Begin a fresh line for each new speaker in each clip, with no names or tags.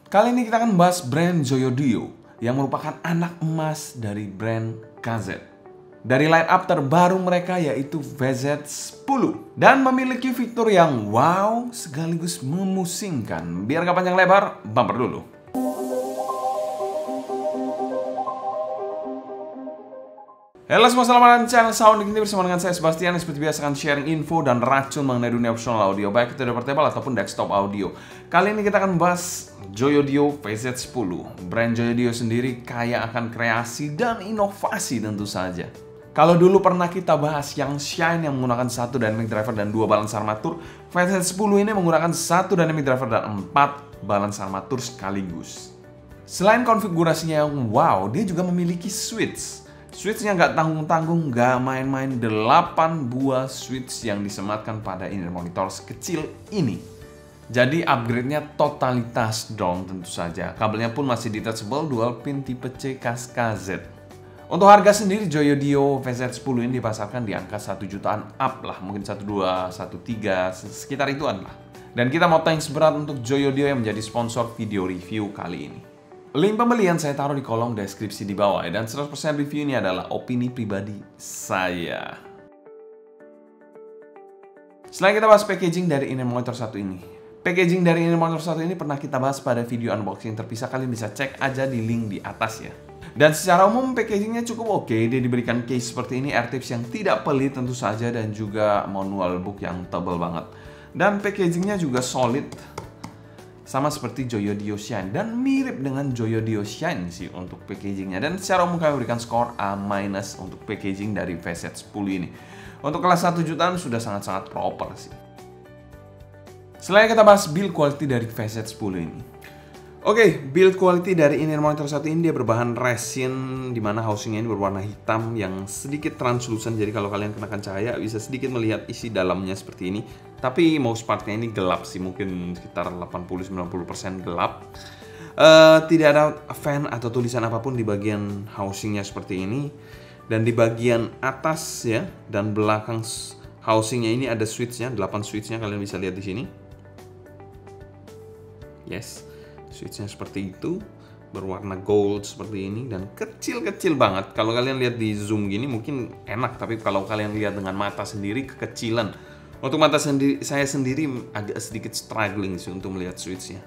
Kali ini kita akan membahas brand Joyodio yang merupakan anak emas dari brand KZ. Dari line up terbaru mereka yaitu VZ10 dan memiliki fitur yang wow sekaligus memusingkan. Biar gak panjang lebar, bumper dulu. Halo semua, selamat datang di channel Sounding ini bersama dengan saya Sebastian yang seperti biasa akan sharing info dan racun mengenai dunia optional audio baik itu dari portable ataupun desktop audio. Kali ini kita akan membahas Joyodio VZ10. Brand Joyodio sendiri kaya akan kreasi dan inovasi tentu saja. Kalau dulu pernah kita bahas yang Shine yang menggunakan satu dynamic driver dan 2 balance armatur, VZ10 ini menggunakan satu dynamic driver dan 4 balance armatur sekaligus. Selain konfigurasinya yang wow, dia juga memiliki switch. Switch-nya nggak tanggung-tanggung, nggak main-main, 8 buah switch yang disematkan pada inner monitor sekecil ini. Jadi upgrade-nya totalitas dong tentu saja. Kabelnya pun masih detachable dual pin tipe C khas KZ. Untuk harga sendiri Joyodio VZ10 ini dipasarkan di angka 1 jutaan up lah, mungkin 12, 13, sekitar ituan lah. Dan kita mau thanks berat untuk Joyodio yang menjadi sponsor video review kali ini. Link pembelian saya taruh di kolom deskripsi di bawah ya, dan 100% review ini adalah opini pribadi saya. Selain kita bahas packaging dari inner monitor satu ini. Packaging dari inner monitor satu ini pernah kita bahas pada video unboxing terpisah, kalian bisa cek aja di link di atas ya. Dan secara umum packagingnya cukup oke, dia diberikan case seperti ini, AirTips yang tidak pelit tentu saja, dan juga manual book yang tebal banget. Dan packagingnya juga solid, sama seperti Joyodio Shine dan mirip dengan Joyodio Shine sih untuk packagingnya. Dan secara umum kami berikan skor A- untuk packaging dari VZ10 ini. Untuk kelas 1 jutaan sudah sangat-sangat proper sih. Selain kita bahas build quality dari VZ10 ini. Oke, build quality dari inner monitor satu ini dia berbahan resin, dimana housingnya ini berwarna hitam yang sedikit translucent. Jadi kalau kalian kenakan cahaya bisa sedikit melihat isi dalamnya seperti ini. Tapi mouse partnya ini gelap sih, mungkin sekitar 80-90% gelap. Tidak ada fan atau tulisan apapun di bagian housingnya seperti ini. Dan di bagian atas ya dan belakang housingnya ini ada switchnya, 8 switchnya kalian bisa lihat di sini. Yes. Switchnya seperti itu, berwarna gold seperti ini dan kecil-kecil banget. Kalau kalian lihat di zoom gini mungkin enak, tapi kalau kalian lihat dengan mata sendiri kekecilan. Untuk mata saya sendiri agak sedikit struggling sih untuk melihat switchnya.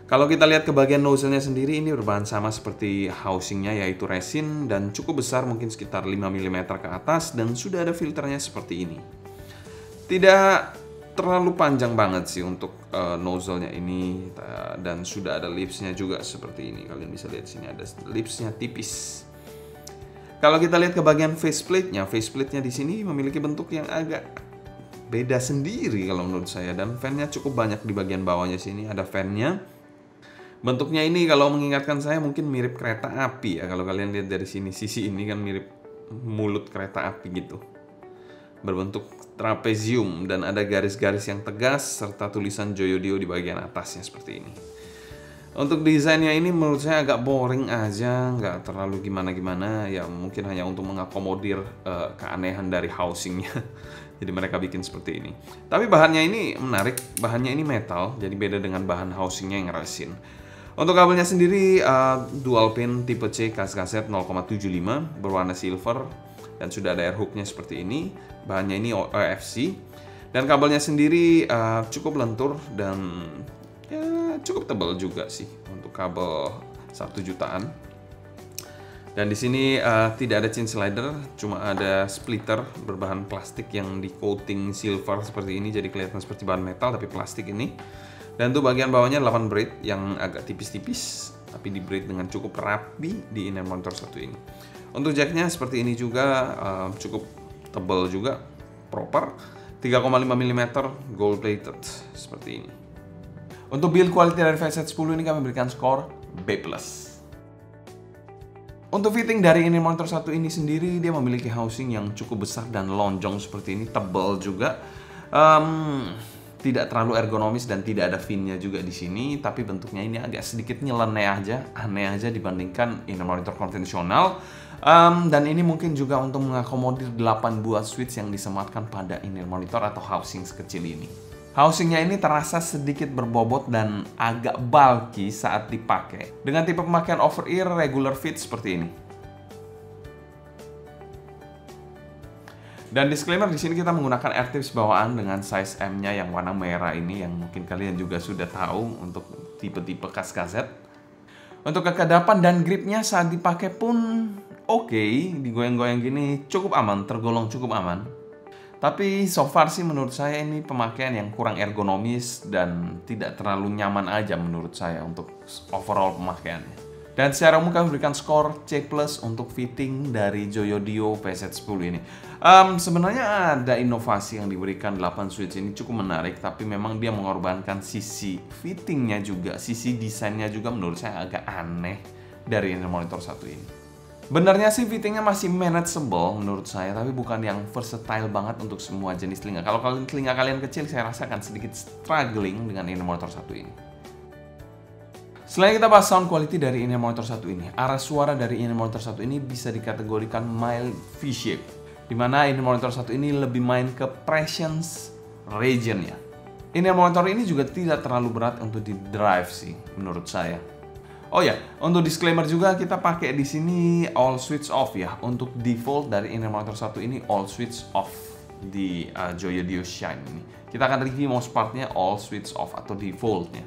Kalau kita lihat ke bagian nozzle-nya sendiri, ini berbahan sama seperti housingnya, yaitu resin dan cukup besar, mungkin sekitar 5 mm ke atas, dan sudah ada filternya seperti ini. Tidak terlalu panjang banget sih untuk nozzle-nya ini, dan sudah ada lipsnya juga seperti ini. Kalian bisa lihat sini ada lipsnya tipis. Kalau kita lihat ke bagian faceplate-nya di sini memiliki bentuk yang agak beda sendiri kalau menurut saya, dan fan-nya cukup banyak di bagian bawahnya sini ada fan-nya. Bentuknya ini kalau mengingatkan saya mungkin mirip kereta api ya. Kalau kalian lihat dari sini, sisi ini kan mirip mulut kereta api gitu. Berbentuk trapezium dan ada garis-garis yang tegas serta tulisan Joyodio di bagian atasnya seperti ini. Untuk desainnya ini menurut saya agak boring aja, nggak terlalu gimana-gimana ya, mungkin hanya untuk mengakomodir keanehan dari housingnya. Jadi mereka bikin seperti ini. Tapi bahannya ini menarik, bahannya ini metal, jadi beda dengan bahan housingnya yang resin. Untuk kabelnya sendiri dual pin tipe C khas KZ 0,75 berwarna silver dan sudah ada air hooknya seperti ini. Bahannya ini OFC dan kabelnya sendiri cukup lentur dan ya cukup tebal juga sih untuk kabel 1 jutaan. Dan di sini tidak ada chain slider, cuma ada splitter berbahan plastik yang di coating silver seperti ini, jadi kelihatan seperti bahan metal tapi plastik ini. Dan tuh bagian bawahnya 8 braid yang agak tipis-tipis tapi di braid dengan cukup rapi di inner monitor satu ini. Untuk jacknya seperti ini juga, cukup tebal juga, proper, 3,5 mm gold plated seperti ini. Untuk build quality dari VZ10 ini kami berikan skor B+. Untuk fitting dari inner monitor satu ini sendiri, dia memiliki housing yang cukup besar dan lonjong seperti ini, tebal juga. Tidak terlalu ergonomis dan tidak ada fin-nya juga di sini, tapi bentuknya ini agak sedikit nyeleneh aja, aneh aja dibandingkan inner monitor konvensional. Dan ini mungkin juga untuk mengakomodir 8 buah switch yang disematkan pada inner monitor atau housing sekecil ini. Housingnya ini terasa sedikit berbobot dan agak bulky saat dipakai. Dengan tipe pemakaian over-ear regular fit seperti ini. Dan disclaimer, di sini kita menggunakan AirTips bawaan dengan size M-nya yang warna merah ini, yang mungkin kalian juga sudah tahu untuk tipe-tipe khas KZ. Untuk kekedapan dan gripnya saat dipakai pun oke, digoyang-goyang gini cukup aman, tergolong cukup aman. Tapi so far sih menurut saya ini pemakaian yang kurang ergonomis dan tidak terlalu nyaman aja menurut saya untuk overall pemakaiannya. Dan secara umum kami berikan skor C+ untuk fitting dari Joyo Dio VZ10 ini. Sebenarnya ada inovasi yang diberikan 8 switch ini cukup menarik, tapi memang dia mengorbankan sisi fittingnya juga, sisi desainnya juga menurut saya agak aneh dari monitor satu ini. Benarnya sih fittingnya masih manageable menurut saya, tapi bukan yang versatile banget untuk semua jenis telinga. Kalau telinga kalian kecil, saya rasa akan sedikit struggling dengan monitor satu ini. Selain kita bahas sound quality dari monitor satu ini, arah suara dari monitor satu ini bisa dikategorikan mild V-shape, dimana monitor satu ini lebih main ke presence region ya. Monitor ini juga tidak terlalu berat untuk di drive sih menurut saya. Oh ya, untuk disclaimer juga kita pakai di sini all switch off ya. Untuk default dari monitor satu ini all switch off di Joyo Dio Shine ini. Kita akan review most partnya all switch off atau defaultnya.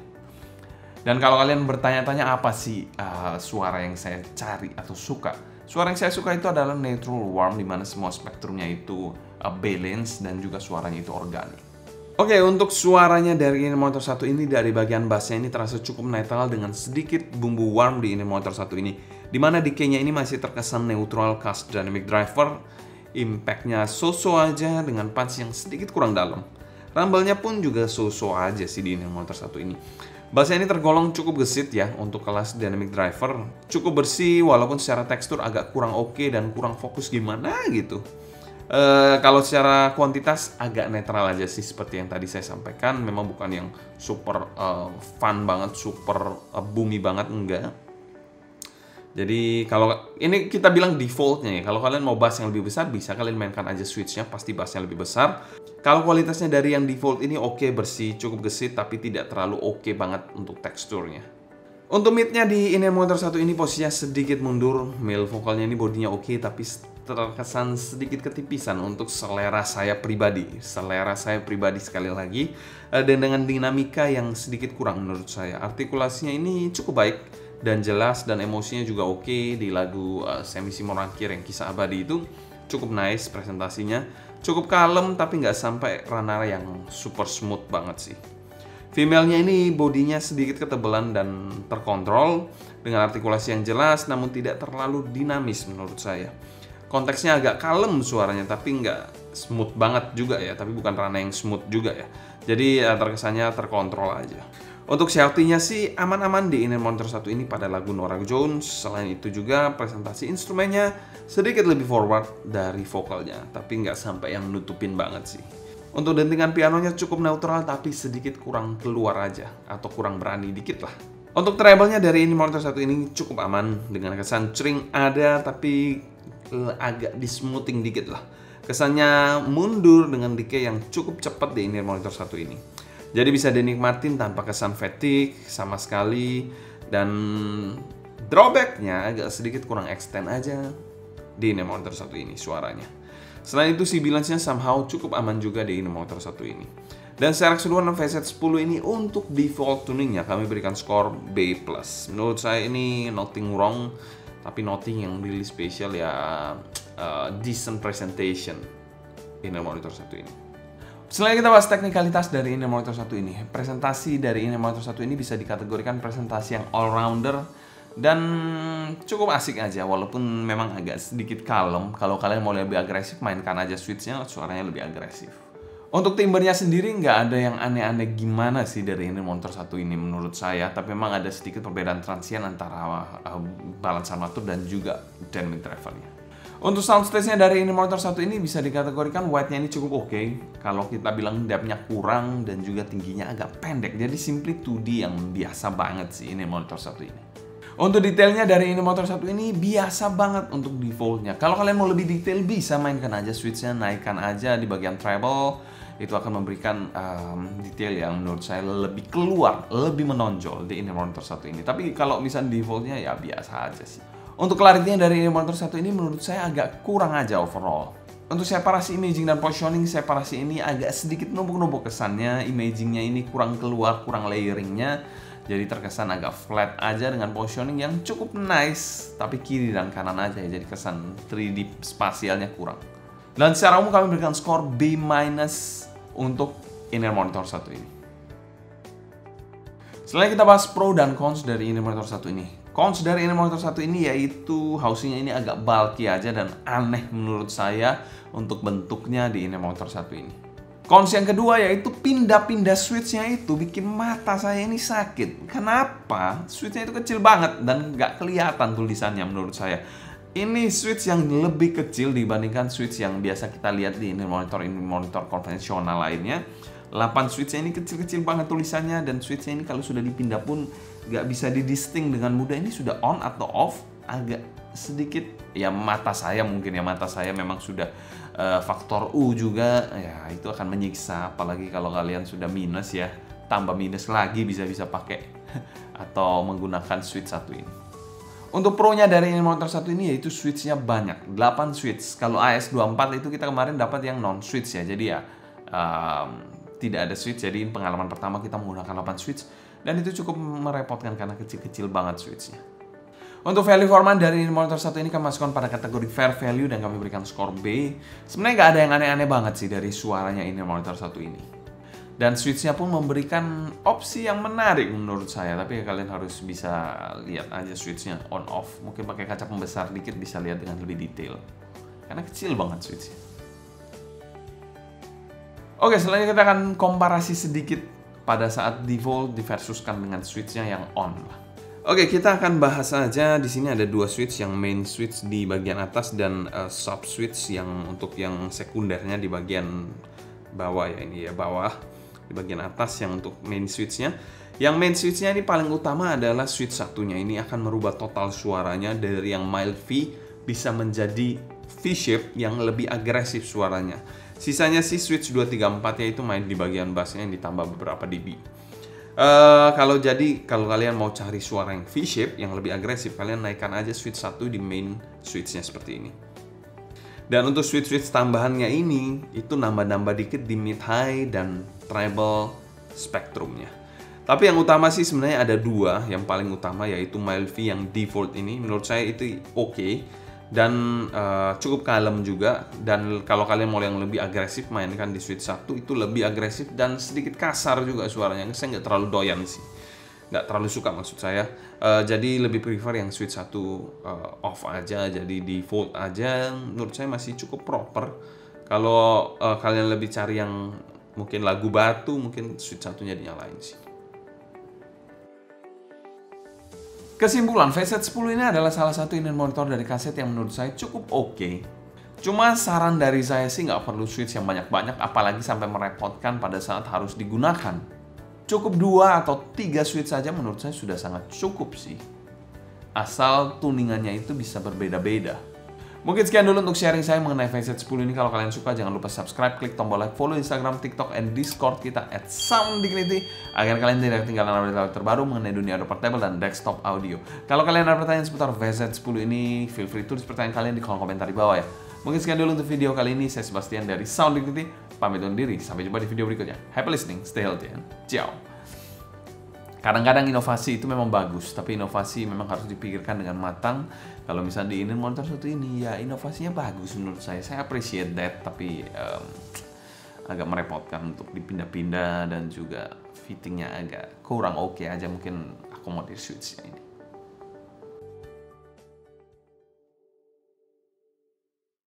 Dan kalau kalian bertanya-tanya apa sih suara yang saya cari atau suka? Suara yang saya suka itu adalah neutral warm, di mana semua spektrumnya itu balance dan juga suaranya itu organik. Oke, untuk suaranya dari monitor satu ini, dari bagian bassnya ini terasa cukup netral dengan sedikit bumbu warm di monitor satu ini. Di mana decay-nya ini masih terkesan neutral khas dynamic driver. Impact-nya so-so aja dengan punch yang sedikit kurang dalam. Rumble-nya pun juga so-so aja sih di monitor satu ini. Bassnya ini tergolong cukup gesit ya untuk kelas dynamic driver. Cukup bersih walaupun secara tekstur agak kurang oke dan kurang fokus gimana gitu. Kalau secara kuantitas agak netral aja sih seperti yang tadi saya sampaikan. Memang bukan yang super fun banget, super boomy banget, enggak. Jadi kalau ini kita bilang defaultnya ya. Kalau kalian mau bass yang lebih besar, bisa kalian mainkan aja switchnya, pasti bassnya lebih besar. Kalau kualitasnya dari yang default ini oke, bersih, cukup gesit, tapi tidak terlalu oke banget untuk teksturnya. Untuk midnya di monitor satu ini posisinya sedikit mundur. Male vokalnya ini bodinya oke, tapi terkesan sedikit ketipisan untuk selera saya pribadi. Selera saya pribadi sekali lagi. Dan dengan dinamika yang sedikit kurang menurut saya. Artikulasinya ini cukup baik dan jelas, dan emosinya juga oke di lagu Semi Simorangkir yang Kisah Abadi itu. Cukup nice presentasinya. Cukup kalem tapi nggak sampai ranara yang super smooth banget sih. Female-nya ini bodinya sedikit ketebalan dan terkontrol dengan artikulasi yang jelas namun tidak terlalu dinamis menurut saya. Konteksnya agak kalem suaranya tapi nggak smooth banget juga ya, tapi bukan rana yang smooth juga ya. Jadi terkesannya terkontrol aja. Untuk shouty-nya sih aman-aman di monitor satu ini pada lagu Norah Jones. Selain itu juga presentasi instrumennya sedikit lebih forward dari vokalnya, tapi nggak sampai yang nutupin banget sih. Untuk dentingan pianonya cukup neutral tapi sedikit kurang keluar aja, atau kurang berani dikit lah. Untuk treble-nya dari monitor satu ini cukup aman dengan kesan string ada tapi agak di smoothing dikit lah. Kesannya mundur dengan decay yang cukup cepat di monitor satu ini. Jadi bisa dinikmatin tanpa kesan fatigue sama sekali, dan drawbacknya agak sedikit kurang extend aja di monitor satu ini suaranya. Selain itu balance-nya somehow cukup aman juga di monitor satu ini. Dan secara keseluruhan VZ10 ini untuk default tuningnya kami berikan skor B+. Menurut saya ini nothing wrong, tapi nothing yang really special ya, decent presentation di monitor satu ini. Selain kita bahas teknikalitas dari monitor satu ini, presentasi dari monitor satu ini bisa dikategorikan presentasi yang all-rounder dan cukup asik aja, walaupun memang agak sedikit kalem. Kalau kalian mau lebih agresif, mainkan aja switchnya, suaranya lebih agresif. Untuk timbernya sendiri nggak ada yang aneh-aneh gimana sih dari monitor satu ini menurut saya, tapi memang ada sedikit perbedaan transient antara balance armatur dan juga dynamic drivernya. Untuk soundstage-nya dari monitor satu ini bisa dikategorikan width-nya ini cukup oke. Kalau kita bilang depth-nya kurang dan juga tingginya agak pendek. Jadi simply 2D yang biasa banget sih monitor satu ini. Untuk detailnya dari monitor satu ini biasa banget untuk default-nya. Kalau kalian mau lebih detail bisa mainkan aja switch-nya, naikkan aja di bagian treble. itu akan memberikan detail yang menurut saya lebih keluar, lebih menonjol di inner monitor satu ini. Tapi kalau misalnya defaultnya ya biasa aja sih. Untuk clarity-nya dari inner monitor satu ini menurut saya agak kurang aja overall. Untuk separasi imaging dan positioning, separasi ini agak sedikit numpuk-numpuk kesannya. Imagingnya ini kurang keluar, kurang layeringnya. Jadi terkesan agak flat aja dengan positioning yang cukup nice. Tapi kiri dan kanan aja ya, jadi kesan 3D spasialnya kurang. Dan secara umum kami berikan skor B- untuk inner monitor satu ini. Selanjutnya kita bahas pro dan cons dari inner monitor satu ini. Cons dari inner monitor satu ini yaitu housingnya ini agak bulky aja dan aneh menurut saya untuk bentuknya di inner monitor satu ini. Cons yang kedua yaitu pindah-pindah switchnya itu bikin mata saya ini sakit. Kenapa? Switchnya itu kecil banget dan nggak kelihatan tulisannya menurut saya. Ini switch yang lebih kecil dibandingkan switch yang biasa kita lihat di inner monitor konvensional lainnya. 8 switchnya ini kecil-kecil banget tulisannya, dan switchnya ini kalau sudah dipindah pun nggak bisa didisting dengan mudah. Ini sudah on atau off, agak sedikit ya mata saya memang sudah faktor U juga ya, itu akan menyiksa, apalagi kalau kalian sudah minus ya, tambah minus lagi bisa pakai atau menggunakan switch satu ini. Untuk pro-nya dari inner monitor satu ini yaitu switch-nya banyak, 8 switch. Kalau AS24 itu kita kemarin dapat yang non switch ya, jadi ya tidak ada switch, jadi pengalaman pertama kita menggunakan 8 switch dan itu cukup merepotkan karena kecil-kecil banget switchnya. Untuk value for money dari monitor satu ini kami masukkan pada kategori fair value dan kami berikan skor B. Sebenarnya nggak ada yang aneh-aneh banget sih dari suaranya ini monitor satu ini. Dan switchnya pun memberikan opsi yang menarik menurut saya, tapi ya kalian harus bisa lihat aja switchnya on off. Mungkin pakai kaca pembesar dikit bisa lihat dengan lebih detail karena kecil banget switchnya. Oke, selanjutnya kita akan komparasi sedikit pada saat default diversuskan dengan switchnya yang on. Oke, kita akan bahas aja. Di sini ada dua switch, yang main switch di bagian atas dan sub switch yang untuk yang sekundernya di bagian bawah ya, ini ya bawah di bagian atas yang untuk main switchnya. Yang main switchnya ini paling utama adalah switch satunya. Ini akan merubah total suaranya dari yang mild V bisa menjadi V-shape yang lebih agresif suaranya. Sisanya sih switch 234 yaitu main di bagian bassnya yang ditambah beberapa dB. Kalau kalian mau cari suara yang V-shape yang lebih agresif, kalian naikkan aja switch 1 di main switchnya seperti ini. Dan untuk switch tambahannya ini itu nambah-nambah dikit di mid high dan treble spektrumnya. Tapi yang utama sih sebenarnya ada dua. Yang paling utama yaitu mild V yang default ini menurut saya itu oke. Dan cukup kalem juga. Dan kalau kalian mau yang lebih agresif, mainkan di switch 1 itu lebih agresif dan sedikit kasar juga suaranya. Saya nggak terlalu doyan sih, nggak terlalu suka maksud saya. Jadi lebih prefer yang switch 1 off aja, jadi default aja. Menurut saya masih cukup proper. Kalau kalian lebih cari yang mungkin lagu batu, mungkin switch 1-nya dinyalain sih. Kesimpulan, VZ10 ini adalah salah satu inner monitor dari kaset yang menurut saya cukup oke. Cuma saran dari saya sih nggak perlu switch yang banyak-banyak, apalagi sampai merepotkan pada saat harus digunakan. Cukup 2 atau 3 switch saja menurut saya sudah sangat cukup sih. Asal tuningannya itu bisa berbeda-beda. Mungkin sekian dulu untuk sharing saya mengenai VZ10 ini. Kalau kalian suka, jangan lupa subscribe, klik tombol like, follow Instagram, TikTok, and Discord kita @sounddignity agar kalian tidak ketinggalan update terbaru mengenai dunia audio portable dan desktop audio. Kalau kalian ada pertanyaan seputar VZ10 ini, feel free tulis pertanyaan kalian di kolom komentar di bawah ya. Mungkin sekian dulu untuk video kali ini. Saya Sebastian dari Sound Dignity, pamit undur diri. Sampai jumpa di video berikutnya. Happy listening, stay healthy, and ciao. Kadang-kadang inovasi itu memang bagus, tapi inovasi memang harus dipikirkan dengan matang. Kalau misalnya di inner monitor satu ini, ya inovasinya bagus menurut saya. Saya appreciate that, tapi agak merepotkan untuk dipindah-pindah dan juga fittingnya agak kurang oke aja. Mungkin akomodir switchnya ini.